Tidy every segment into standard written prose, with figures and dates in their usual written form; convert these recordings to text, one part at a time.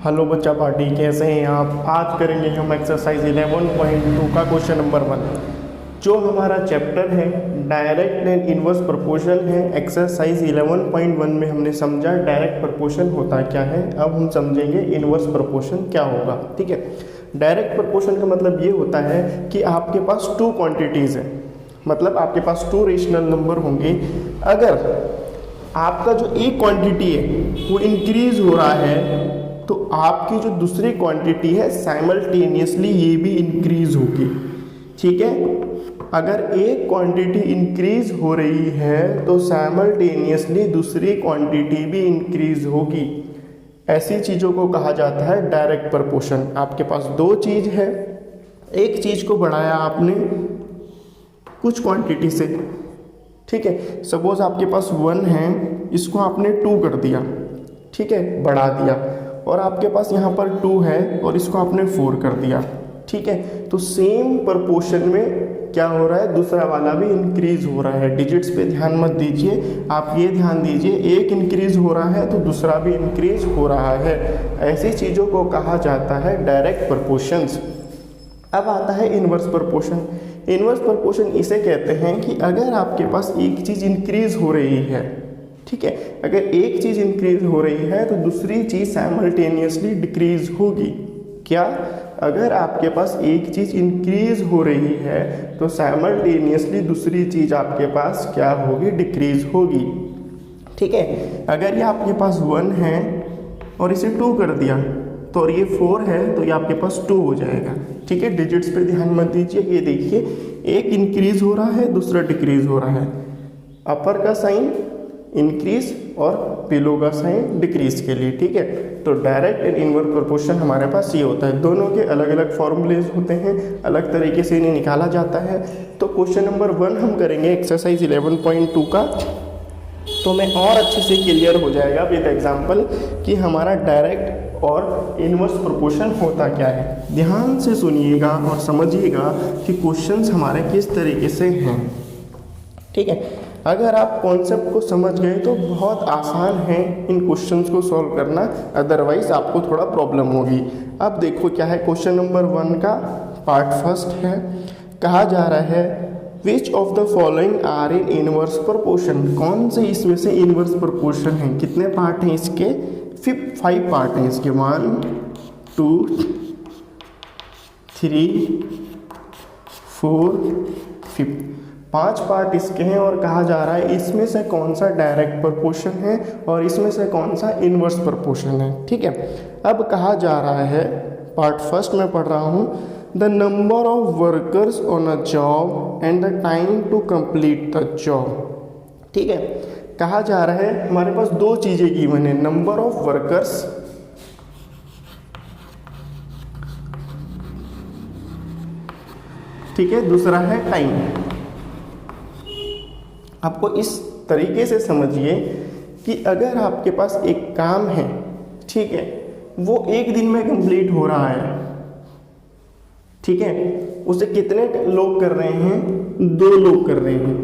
Hello बच्चा party, कैसे हैं आप। आज करेंगे हम एक्सरसाइज 11.2 का क्वेश्चन नंबर 1, जो हमारा चैप्टर है डायरेक्ट एंड इनवर्स प्रोपोर्शन है। एक्सरसाइज 11.1 में हमने समझा डायरेक्ट प्रोपोर्शन होता क्या है, अब हम समझेंगे इनवर्स प्रोपोर्शन क्या होगा। ठीक है, डायरेक्ट प्रोपोर्शन का मतलब ये होता है कि आपके पास 2 क्वांटिटीज़ हैं, मतलब आपके पास 2 रेशनल नंबर होंगे। अगर आपका जो एक क्वांटिटी है वो इंक्रीज हो रहा है तो आपकी जो दूसरी क्वांटिटी है साइमल्टेनियसली ये भी इंक्रीज होगी। ठीक है, अगर एक क्वांटिटी इंक्रीज हो रही है तो साइमल्टेनियसली दूसरी क्वांटिटी भी इंक्रीज होगी। ऐसी चीज़ों को कहा जाता है डायरेक्ट प्रोपोर्शन। आपके पास 2 चीज़ है, एक चीज़ को बढ़ाया आपने कुछ क्वांटिटी से। ठीक है, सपोज आपके पास 1 है, इसको आपने 2 कर दिया, ठीक है, बढ़ा दिया, और आपके पास यहाँ पर 2 है और इसको आपने 4 कर दिया। ठीक है, तो सेम प्रोपोर्शन में क्या हो रहा है, दूसरा वाला भी इंक्रीज हो रहा है। डिजिट्स पे ध्यान मत दीजिए, आप ये ध्यान दीजिए, एक इंक्रीज हो रहा है तो दूसरा भी इंक्रीज हो रहा है। ऐसी चीज़ों को कहा जाता है डायरेक्ट प्रोपोर्शंस। अब आता है इनवर्स प्रोपोर्शन। इनवर्स प्रोपोर्शन इसे कहते हैं कि अगर आपके पास एक चीज़ इंक्रीज हो रही है, ठीक है, अगर एक चीज़ इंक्रीज हो रही है तो दूसरी चीज़ साइमल्टेनियसली डिक्रीज होगी। क्या, अगर आपके पास एक चीज़ इंक्रीज हो रही है तो साइमल्टेनियसली दूसरी चीज़ आपके पास क्या होगी, डिक्रीज होगी। ठीक है, अगर ये आपके पास 1 है और इसे 2 कर दिया तो और ये 4 है तो ये आपके पास 2 हो जाएगा। ठीक है, डिजिट्स पे ध्यान मत दीजिए, ये देखिए एक इंक्रीज हो रहा है दूसरा डिक्रीज हो रहा है। अपर का साइन इंक्रीज और बिलो का साइन डिक्रीज के लिए। ठीक है, तो डायरेक्ट एंड इनवर्स प्रोपोर्शन हमारे पास ये होता है। दोनों के अलग अलग फॉर्मूलेज होते हैं, अलग तरीके से इन्हें निकाला जाता है। तो क्वेश्चन नंबर 1 हम करेंगे एक्सरसाइज 11.2 का, तो मैं और अच्छे से क्लियर हो जाएगा विद एग्जाम्पल कि हमारा डायरेक्ट और इनवर्स प्रोपोर्शन होता क्या है। ध्यान से सुनिएगा और समझिएगा कि क्वेश्चंस हमारे किस तरीके से हैं। ठीक है, अगर आप कॉन्सेप्ट को समझ गए तो बहुत आसान है इन क्वेश्चंस को सॉल्व करना, अदरवाइज आपको थोड़ा प्रॉब्लम होगी। अब देखो क्या है, क्वेश्चन नंबर 1 का पार्ट फर्स्ट है। कहा जा रहा है which of the following are in inverse proportion. कौन से इसमें से इनवर्स प्रोपोर्शन है। कितने पार्ट हैं इसके, 5 पार्ट हैं इसके, 1 2 3 4 5 5 पार्ट इसके हैं। और कहा जा रहा है इसमें से कौन सा डायरेक्ट प्रोपोर्शन है और इसमें से कौन सा इनवर्स प्रोपोर्शन है। ठीक है, अब कहा जा रहा है पार्ट फर्स्ट में पढ़ रहा हूँ, the number of workers on a job and the time to complete the job. ठीक है, कहा जा रहा है हमारे पास 2 चीज़ें गिवन है, नंबर ऑफ वर्कर्स, ठीक है, दूसरा है टाइम। आपको इस तरीके से समझिए कि अगर आपके पास एक काम है, ठीक है, वो एक दिन में कंप्लीट हो रहा है, ठीक है, उसे कितने लोग कर रहे हैं, 2 लोग कर रहे हैं।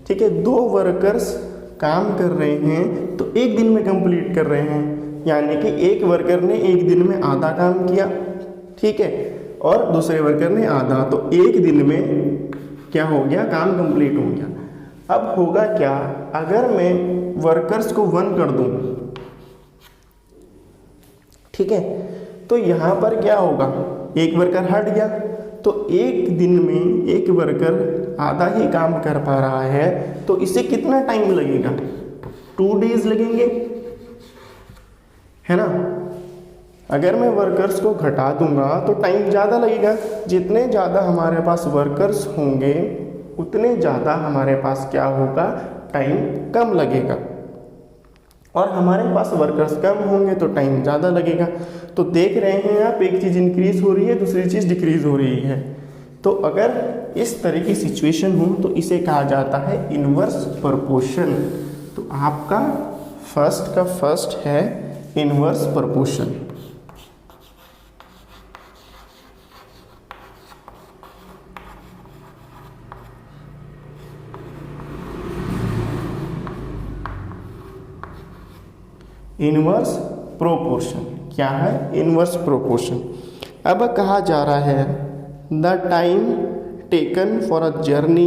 ठीक है, 2 वर्कर्स काम कर रहे हैं तो एक दिन में कंप्लीट कर रहे हैं, यानी कि एक वर्कर ने एक दिन में आधा काम किया, ठीक है, और दूसरे वर्कर ने आधा, तो एक दिन में क्या हो गया, काम कंप्लीट हो गया। अब होगा क्या, अगर मैं वर्कर्स को 1 कर दूं, ठीक है, तो यहाँ पर क्या होगा, एक वर्कर हट गया, तो एक दिन में एक वर्कर आधा ही काम कर पा रहा है, तो इसे कितना टाइम लगेगा, 2 डेज लगेंगे, है ना। अगर मैं वर्कर्स को घटा दूंगा तो टाइम ज़्यादा लगेगा। जितने ज़्यादा हमारे पास वर्कर्स होंगे उतने ज़्यादा हमारे पास क्या होगा, टाइम कम लगेगा, और हमारे पास वर्कर्स कम होंगे तो टाइम ज़्यादा लगेगा। तो देख रहे हैं आप, एक चीज़ इंक्रीज हो रही है दूसरी चीज़ डिक्रीज हो रही है। तो अगर इस तरह की सिचुएशन हो तो इसे कहा जाता है इनवर्स प्रोपोर्शन। तो आपका फर्स्ट का फर्स्ट है इनवर्स प्रोपोर्शन। इनवर्स प्रोपोर्शन क्या है, इनवर्स प्रोपोर्शन। अब कहा जा रहा है the time taken for a journey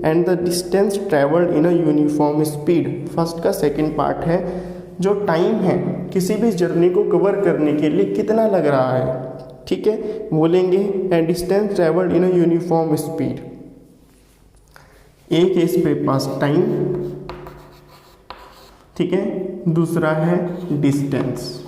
and the distance travelled in a uniform speed. First का सेकंड पार्ट है, जो टाइम है किसी भी जर्नी को कवर करने के लिए कितना लग रहा है, ठीक है, बोलेंगे and distance travelled in a uniform speed. एक है इस पे पास टाइम, ठीक है, दूसरा है डिस्टेंस।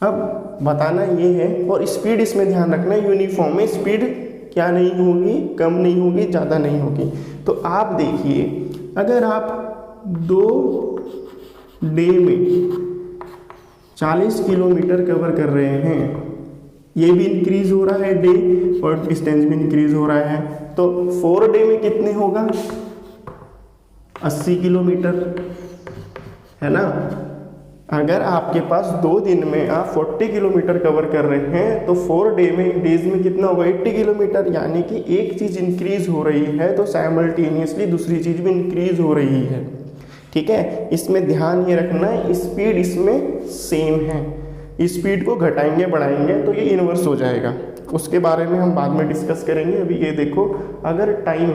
अब बताना ये है, और स्पीड इसमें ध्यान रखना यूनिफॉर्म है, स्पीड क्या नहीं होगी, कम नहीं होगी, ज़्यादा नहीं होगी। तो आप देखिए, अगर आप 2 डे में 40 किलोमीटर कवर कर रहे हैं, ये भी इंक्रीज हो रहा है डे और डिस्टेंस भी इंक्रीज हो रहा है, तो 4 डे में कितने होगा, 80 किलोमीटर, है ना। अगर आपके पास 2 दिन में आप 40 किलोमीटर कवर कर रहे हैं तो 4 डेज में कितना होगा, 80 किलोमीटर। यानी कि एक चीज़ इंक्रीज हो रही है तो साइमल्टेनियसली दूसरी चीज़ भी इंक्रीज हो रही है, ठीक है। इसमें ध्यान ये रखना है, स्पीड इसमें सेम है, स्पीड को घटाएंगे बढ़ाएंगे तो ये इन्वर्स हो जाएगा, उसके बारे में हम बाद में डिस्कस करेंगे। अभी ये देखो, अगर टाइम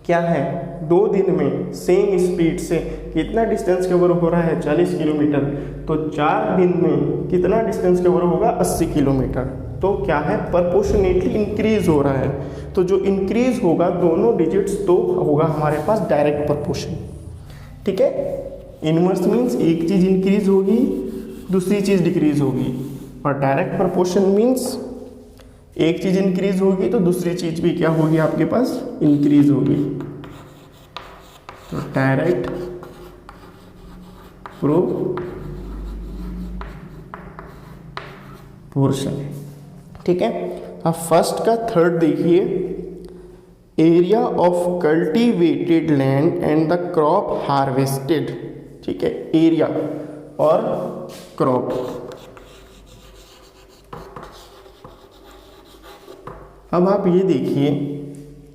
क्या है, 2 दिन में सेम स्पीड से कितना डिस्टेंस कवर हो रहा है, 40 किलोमीटर, तो 4 दिन में कितना डिस्टेंस कवर होगा, 80 किलोमीटर। तो क्या है, प्रोपोर्शनेटली इंक्रीज हो रहा है। तो जो इंक्रीज होगा दोनों डिजिट्स तो होगा हमारे पास डायरेक्ट प्रोपोर्शन, ठीक है। इनवर्स मीन्स एक चीज़ इंक्रीज होगी दूसरी चीज़ डिक्रीज होगी, और डायरेक्ट प्रोपोर्शन मीन्स एक चीज़ इंक्रीज होगी तो दूसरी चीज़ भी क्या होगी आपके पास, इंक्रीज होगी। तो डायरेक्ट प्रोपोर्शन, ठीक है। अब फर्स्ट का थर्ड देखिए, area of cultivated land and the crop harvested, ठीक है, एरिया और क्रॉप। अब आप ये देखिए,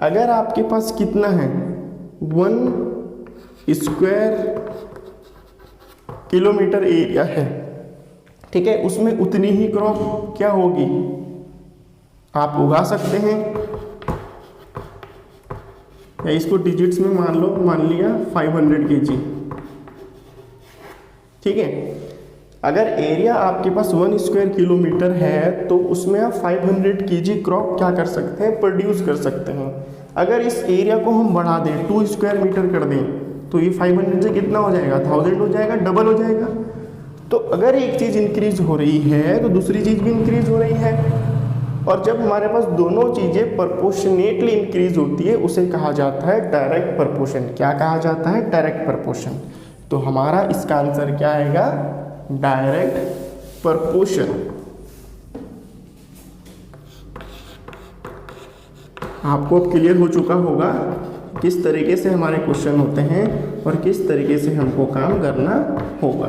अगर आपके पास कितना है, 1 स्क्वायर किलोमीटर एरिया है, ठीक है, उसमें उतनी ही क्रॉप क्या होगी, आप उगा सकते हैं, या इसको डिजिट्स में मान लिया 500 kg, ठीक है। अगर एरिया आपके पास 1 स्क्वायर किलोमीटर है तो उसमें आप 500 kg क्रॉप क्या कर सकते हैं, प्रोड्यूस कर सकते हैं। अगर इस एरिया को हम बढ़ा दें, 2 स्क्वायर मीटर कर दें, तो ये 500 से कितना हो जाएगा, 1000 हो जाएगा, डबल हो जाएगा। तो अगर एक चीज़ इंक्रीज हो रही है तो दूसरी चीज़ भी इंक्रीज हो रही है, और जब हमारे पास दोनों चीज़ें प्रोपोर्शनेटली इंक्रीज होती है उसे कहा जाता है डायरेक्ट प्रोपोर्शन। क्या कहा जाता है, डायरेक्ट प्रोपोर्शन। तो हमारा इसका आंसर क्या आएगा, डायरेक्ट प्रोपोर्शन। आपको अब क्लियर हो चुका होगा किस तरीके से हमारे क्वेश्चन होते हैं और किस तरीके से हमको काम करना होगा।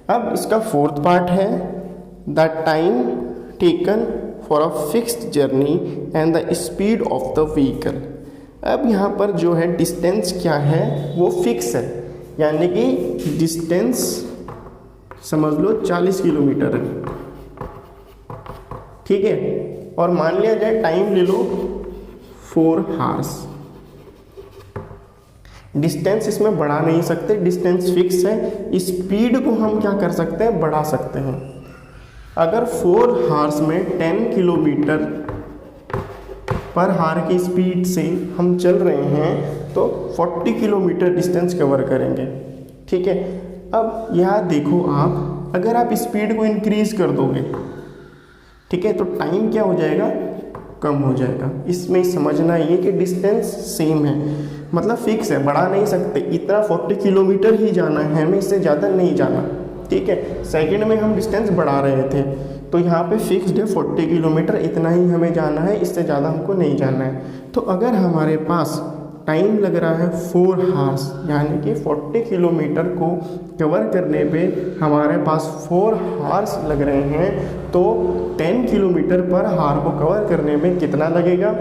अब इसका फोर्थ पार्ट है, the time taken for a fixed journey and the speed of the vehicle. अब यहाँ पर जो है डिस्टेंस क्या है, वो फिक्स है, यानी कि डिस्टेंस समझ लो 40 किलोमीटर है, ठीक है। और मान लिया जाए टाइम ले लो 4 आवर्स। डिस्टेंस इसमें बढ़ा नहीं सकते, डिस्टेंस फिक्स है। स्पीड को हम क्या कर सकते हैं, बढ़ा सकते हैं। अगर 4 आवर्स में 10 किलोमीटर पर आवर की स्पीड से हम चल रहे हैं तो 40 किलोमीटर डिस्टेंस कवर करेंगे, ठीक है। अब यहाँ देखो आप, अगर आप स्पीड को इंक्रीज कर दोगे, ठीक है, तो टाइम क्या हो जाएगा, कम हो जाएगा। इसमें समझना ये कि डिस्टेंस सेम है, मतलब फिक्स है, बढ़ा नहीं सकते। इतना 40 किलोमीटर ही जाना है हमें, इससे ज़्यादा नहीं जाना, ठीक है। सेकंड में हम डिस्टेंस बढ़ा रहे थे तो यहाँ पे फिक्स्ड है 40 किलोमीटर, इतना ही हमें जाना है, इससे ज़्यादा हमको नहीं जाना है। तो अगर हमारे पास टाइम लग रहा है 4 आवर्स, यानी कि 40 किलोमीटर को कवर करने पे हमारे पास 4 आवर्स लग रहे हैं, तो 10 किलोमीटर पर आवर को कवर करने में कितना लगेगा,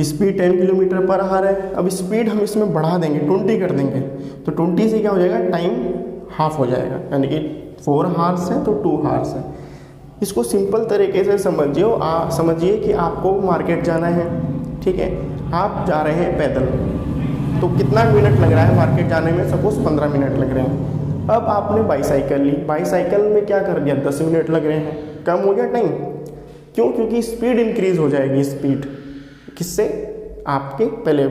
स्पीड 10 किलोमीटर पर आवर है। अब स्पीड हम इसमें बढ़ा देंगे, 20 कर देंगे, तो 20 से क्या हो जाएगा, टाइम हाफ हो जाएगा, यानी कि 4 हार्स है तो 2 हार्स है। इसको सिंपल तरीके से समझिए कि आपको मार्केट जाना है, ठीक है, आप जा रहे हैं पैदल, तो कितना मिनट लग रहा है मार्केट जाने में, सपोज 15 मिनट लग रहे हैं। अब आपने बाईसाइकिल ली, बाईसाइकिल में क्या कर दिया, 10 मिनट लग रहे हैं, कम हो गया टाइम। क्यों? क्योंकि स्पीड इंक्रीज हो जाएगी। स्पीड किससे? आपके पहले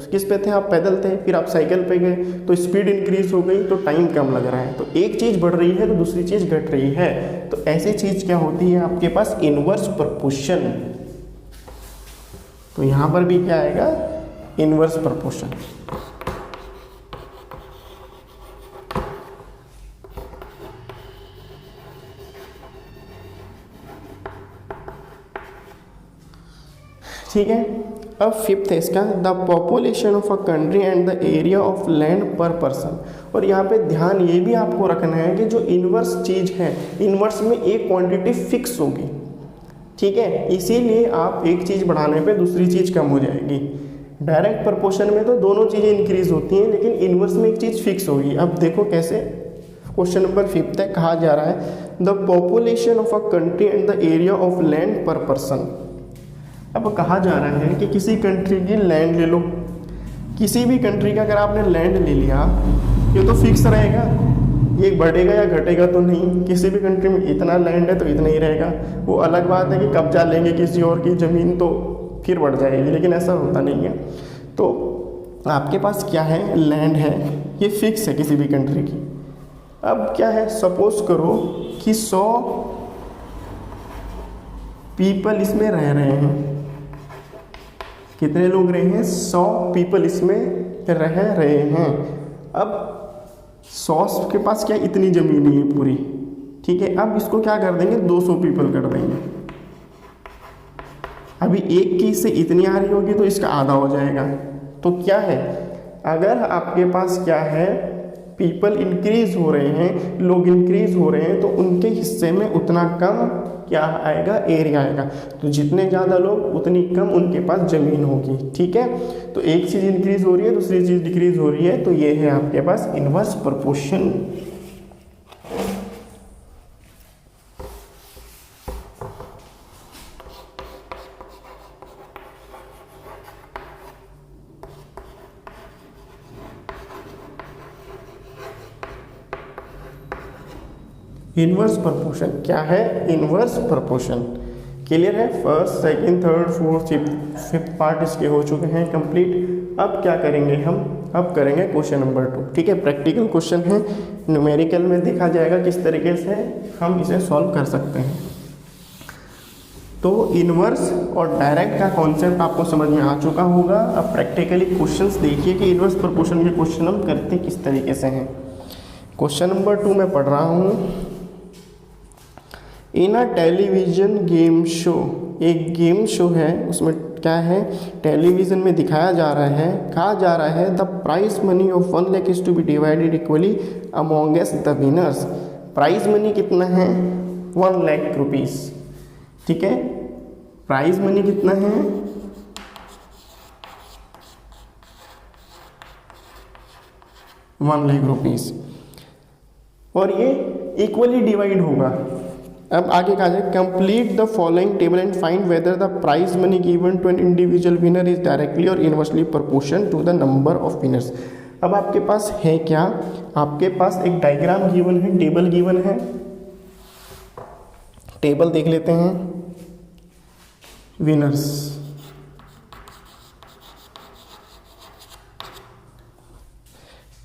किस पे थे आप, पैदल थे, फिर आप साइकिल पे गए तो स्पीड इंक्रीज हो गई तो टाइम कम लग रहा है। तो एक चीज़ बढ़ रही है तो दूसरी चीज़ घट रही है। तो ऐसी चीज़ क्या होती है आपके पास, इनवर्स प्रपोर्शन। तो यहाँ पर भी क्या आएगा, इनवर्स प्रपोर्शन। ठीक है। अब फिफ्थ है इसका, the population of a country and the area of land पर पर्सन। और यहाँ पे ध्यान ये भी आपको रखना है कि जो इनवर्स चीज़ है, इनवर्स में एक क्वांटिटी फिक्स होगी, ठीक है, इसीलिए आप एक चीज़ बढ़ाने पे दूसरी चीज़ कम हो जाएगी। डायरेक्ट प्रपोर्शन में तो दोनों चीज़ें इंक्रीज होती हैं, लेकिन इनवर्स में एक चीज़ फिक्स होगी। अब देखो कैसे, क्वेश्चन नंबर 5 है, कहा जा रहा है the population of a country and the area of land पर पर्सन। अब कहा जा रहा है कि किसी कंट्री की लैंड ले लो, किसी भी कंट्री का अगर आपने लैंड ले लिया, ये तो फिक्स रहेगा, ये बढ़ेगा या घटेगा तो नहीं। किसी भी कंट्री में इतना लैंड है तो इतना ही रहेगा। वो अलग बात है कि कब्जा लेंगे किसी और की ज़मीन तो फिर बढ़ जाएगी, लेकिन ऐसा होता नहीं है। तो आपके पास क्या है, लैंड है, ये फिक्स है किसी भी कंट्री की। अब क्या है, सपोज करो कि 100 पीपल इसमें रह रहे हैं। कितने लोग रहे हैं, 100 पीपल इसमें रह रहे हैं। अब 100 के पास क्या इतनी ज़मीन है पूरी, ठीक है। अब इसको क्या कर देंगे, 200 पीपल कर देंगे। अभी एक की से इतनी आ रही होगी तो इसका आधा हो जाएगा। तो क्या है, अगर आपके पास क्या है, पीपल इंक्रीज हो रहे हैं, लोग इंक्रीज हो रहे हैं, तो उनके हिस्से में उतना कम क्या आएगा, एरिया आएगा। तो जितने ज़्यादा लोग उतनी कम उनके पास ज़मीन होगी, ठीक है। तो एक चीज़ इंक्रीज हो रही है, दूसरी चीज़ डिक्रीज हो रही है, तो ये है आपके पास इनवर्स प्रपोर्शन। इनवर्स प्रपोर्शन क्या है, इनवर्स प्रपोर्शन। क्लियर है, first second third fourth fifth part इसके हो चुके हैं कंप्लीट। अब क्या करेंगे हम, अब करेंगे क्वेश्चन नंबर 2, ठीक है। प्रैक्टिकल क्वेश्चन है, न्यूमेरिकल में देखा जाएगा किस तरीके से हम इसे सॉल्व कर सकते हैं। तो इनवर्स और डायरेक्ट का कॉन्सेप्ट आपको समझ में आ चुका होगा। अब प्रैक्टिकली क्वेश्चंस देखिए कि इनवर्स प्रपोर्शन के क्वेश्चन हम करते किस तरीके से हैं। क्वेश्चन नंबर 2 मैं पढ़ रहा हूँ। इन अ टेलीविज़न गेम शो, एक गेम शो है, उसमें क्या है, टेलीविज़न में दिखाया जा रहा है, कहा जा रहा है the prize money of 1 lakh is to be divided equally amongst the winners. Prize money कितना है, 1 लाख रुपीज़, ठीक है। प्राइज मनी कितना है, 1 लाख रुपीज़, और ये इक्वली डिवाइड होगा। अब आगे कहा जाए, complete the following table and find whether the prize money given to an individual winner is directly और inversely proportion to the number of winners. अब आपके पास है क्या, आपके पास एक डायग्राम गिवन है, टेबल गिवन है। टेबल देख लेते हैं, विनर्स,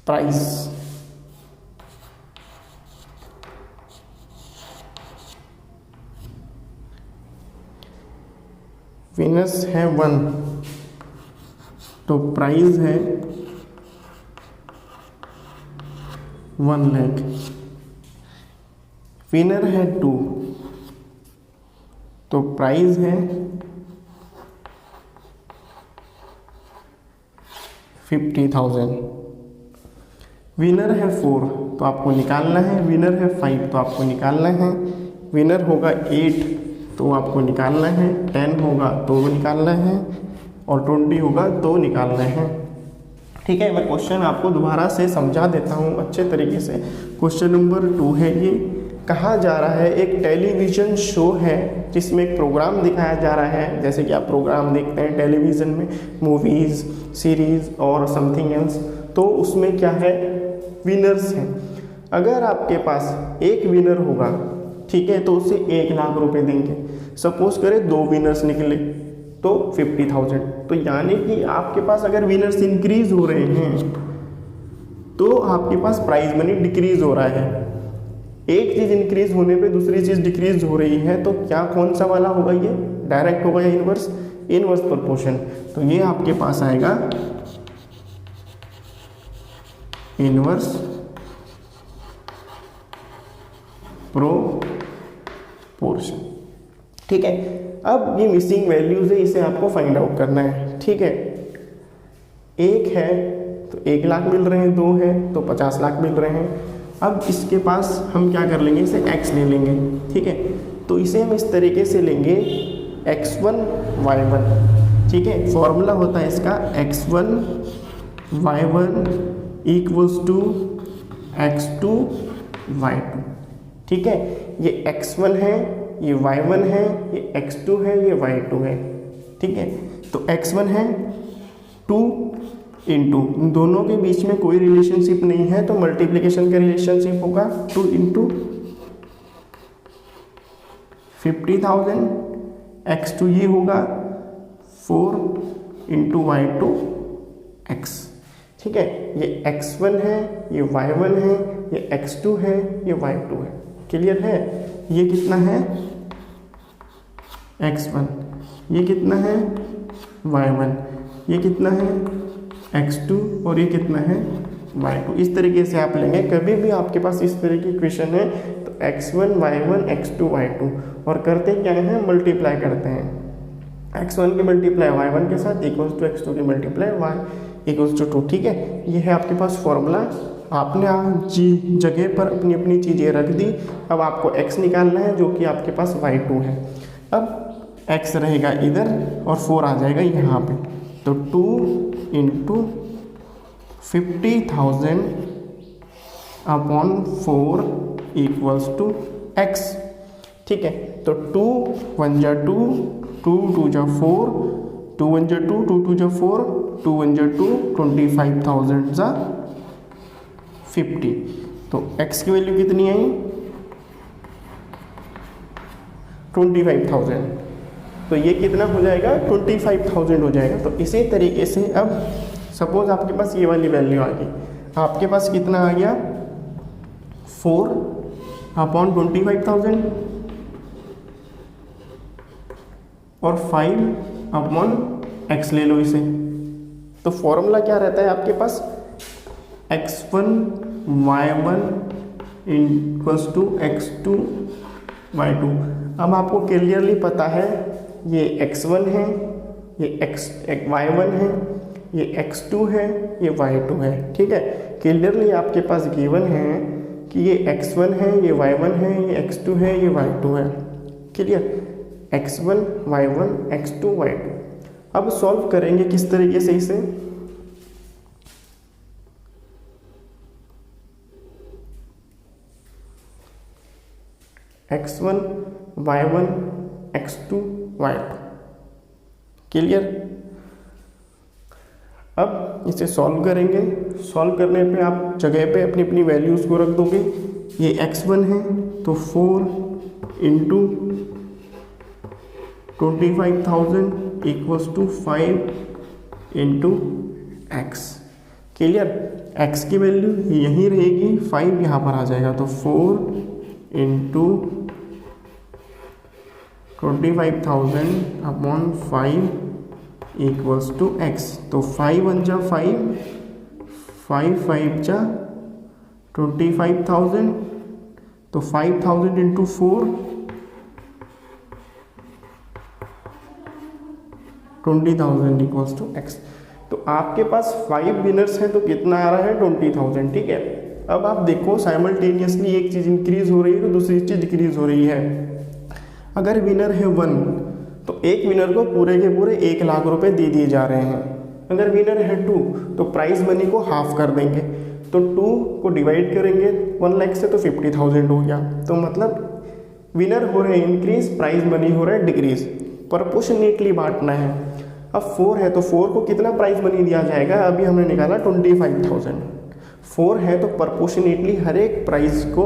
प्राइस, विनर्स है 1, तो प्राइस है 1 लाख। विनर है 2, तो प्राइस है 50,000। विनर है 4, तो आपको निकालना है। विनर है 5, तो आपको निकालना है। विनर होगा 8, तो आपको निकालना है। 10 होगा तो निकालना है, और 20 होगा तो निकालना है। ठीक है, मैं क्वेश्चन आपको दोबारा से समझा देता हूँ अच्छे तरीके से। क्वेश्चन नंबर 2 है ये। कहा जा रहा है एक टेलीविज़न शो है जिसमें एक प्रोग्राम दिखाया जा रहा है, जैसे कि आप प्रोग्राम देखते हैं टेलीविज़न में, मूवीज़, सीरीज़ और समथिंग एल्स। तो उसमें क्या है, विनर्स हैं। अगर आपके पास एक विनर होगा, ठीक है, तो उसे 1 लाख रुपए देंगे। सपोज करें 2 विनर्स निकले तो 50,000। तो यानी कि आपके पास अगर विनर्स इंक्रीज हो रहे हैं तो आपके पास प्राइज मनी डिक्रीज हो रहा है। एक चीज़ इंक्रीज होने पे दूसरी चीज़ डिक्रीज हो रही है, तो क्या कौन सा वाला होगा, ये डायरेक्ट होगा या इनवर्स? Inverse proportion. तो ये आपके पास आएगा इनवर्स प्रोपोर्शन। ठीक है, अब ये मिसिंग वैल्यूज है, इसे आपको फाइंड आउट करना है। ठीक है, 1 है तो 1 लाख मिल रहे हैं, 2 है तो 50 लाख मिल रहे हैं। अब इसके पास हम क्या कर लेंगे, इसे x ले लेंगे। ठीक है, तो इसे हम इस तरीके से लेंगे x1 y1। ठीक है, फॉर्मूला होता है इसका x1 y1 equals to x2 y2। ठीक है, ये x1 है, ये y1 है, ये x2 है, ये y2 है। ठीक है, तो x1 है 2 इंटू, दोनों के बीच में कोई रिलेशनशिप नहीं है तो मल्टीप्लिकेशन का रिलेशनशिप होगा 2 इंटू 50,000। x2 ये होगा 4 इंटू y2 x। ठीक है, ये x1 है, ये y1 है, ये x2 है, ये y2 है। क्लियर है? ये कितना है x1, ये कितना है y1, ये कितना है x2 और ये कितना है y2। इस तरीके से आप लेंगे। कभी भी आपके पास इस तरह की इक्वेशन है तो x1 y1 x2 y2, और करते क्या है, मल्टीप्लाई करते हैं। x1 की मल्टीप्लाई y1 के साथ इक्वल्स टू x2 की मल्टीप्लाई y इक्वल्स टू 2। ठीक है, ये है आपके पास फॉर्मूला। आपने जी जगह पर अपनी अपनी चीज़ें रख दी। अब आपको x निकालना है जो कि आपके पास y2 है। अब x रहेगा इधर और 4 आ जाएगा यहाँ पे, तो 2 into 50,000 upon 4 equals to x। ठीक है, तो 2 1 जा 2, 2 2 जा 4, 2 1 जा 2, 2 2 जा 4, 2 1 जा 2, 25,000 जा 50। तो x की वैल्यू कितनी आई, 25,000। तो ये कितना हो जाएगा, 25,000 हो जाएगा। तो इसी तरीके से अब सपोज आपके पास ये वाली वैल्यू आ गई, आपके पास कितना आ गया 4 अपॉन 25,000 और 5 अपॉन x ले लो इसे। तो फॉर्मूला क्या रहता है आपके पास, x1 y1 equals to x2 y2। अब आपको क्लियरली पता है ये x1 है, ये y1 है, ये x2 है, ये y2 है। ठीक है, क्लियरली आपके पास गिवन है कि ये x1 है, ये y1 है, ये x2 है, ये y2 है। Clear, x1 y1 x2 y2। अब सॉल्व करेंगे किस तरीके से इसे, x1 y1 x2 y2। Clear, अब इसे सॉल्व करेंगे। सॉल्व करने पे आप जगह पे अपनी अपनी वैल्यूज़ को रख दोगे। ये x1 है तो 4 into 25,000 equals to 5 into x। Clear, x की वैल्यू यहीं रहेगी, 5 यहाँ पर आ जाएगा, तो 4 into 25,000 upon 5 equals to x। तो 5 1 जा 5, 5 5 जा 25,000, तो 5,000 इंटू 4 20,000 इक्वल्स टू x। तो आपके पास 5 विनर्स हैं तो कितना आ रहा है 20,000। ठीक है, अब आप देखो साइमल्टेनियसली एक चीज़ इंक्रीज हो रही है तो दूसरी चीज़ डिक्रीज हो रही है। अगर विनर है 1 तो एक विनर को पूरे के पूरे 1 लाख रुपए दे दिए जा रहे हैं। अगर विनर है 2 तो प्राइज मनी को हाफ कर देंगे, तो 2 को डिवाइड करेंगे 1 लाख से तो 50,000 हो गया। तो मतलब विनर हो रहे हैं इंक्रीज, प्राइज मनी हो रहा है डिक्रीज, प्रोपोर्शनेटली बांटना है। अब 4 है तो 4 को कितना प्राइज मनी दिया जाएगा, अभी हमने निकाला 25,000। 4 है तो प्रोपोर्शनेटली हर एक प्राइज को,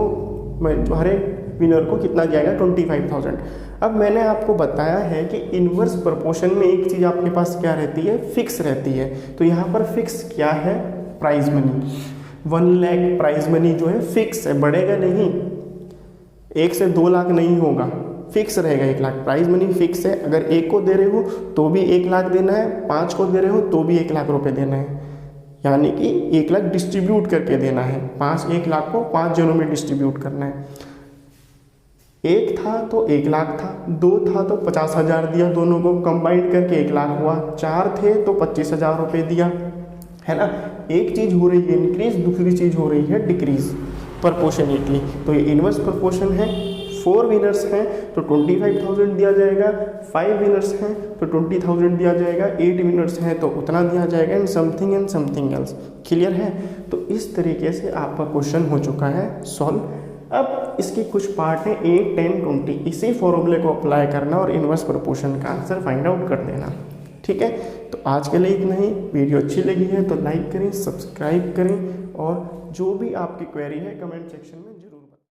हर एक विनर को कितना जाएगा 25,000। अब मैंने आपको बताया है कि इन्वर्स प्रोपोर्शन में एक चीज़ आपके पास क्या रहती है, फिक्स रहती है। तो यहाँ पर फिक्स क्या है, prize money. 1 lakh prize money जो है फिक्स है, बढ़ेगा नहीं, 1 से 2 लाख नहीं होगा, फिक्स रहेगा 1 लाख। प्राइज मनी फिक्स है, अगर 1 को दे रहे हो तो भी 1 लाख देना है, 5 को दे रहे हो तो भी 1 लाख रुपए देना है, यानी कि 1 लाख डिस्ट्रीब्यूट करके देना है। 1 लाख को 5 जनों में डिस्ट्रीब्यूट करना है। 1 था तो 1 लाख था, 2 था तो 50,000 दिया, दोनों को कंबाइंड करके 1 लाख हुआ। 4 थे तो 25,000 रुपये दिया, है ना। एक चीज़ हो रही है इंक्रीज, दूसरी चीज़ हो रही है डिक्रीज प्रोपोर्शनेटली। तो ये इन्वर्स प्रोपोर्शन है। 4 विनर्स हैं तो 25,000 दिया जाएगा, 5 विनर्स हैं तो 20,000 दिया जाएगा, 8 विनर्स हैं तो उतना दिया जाएगा, एंड समथिंग एल्स। क्लियर है। तो इस तरीके से आपका क्वेश्चन हो चुका है सॉल्व। अब इसके कुछ पार्ट हैं 8, 10, 20, इसी फॉर्मूले को अप्लाई करना और इन्वर्स प्रोपोर्शन का आंसर फाइंड आउट कर देना। ठीक है, तो आज के लिए इतना ही। वीडियो अच्छी लगी है तो लाइक करें, सब्सक्राइब करें, और जो भी आपकी क्वेरी है कमेंट सेक्शन में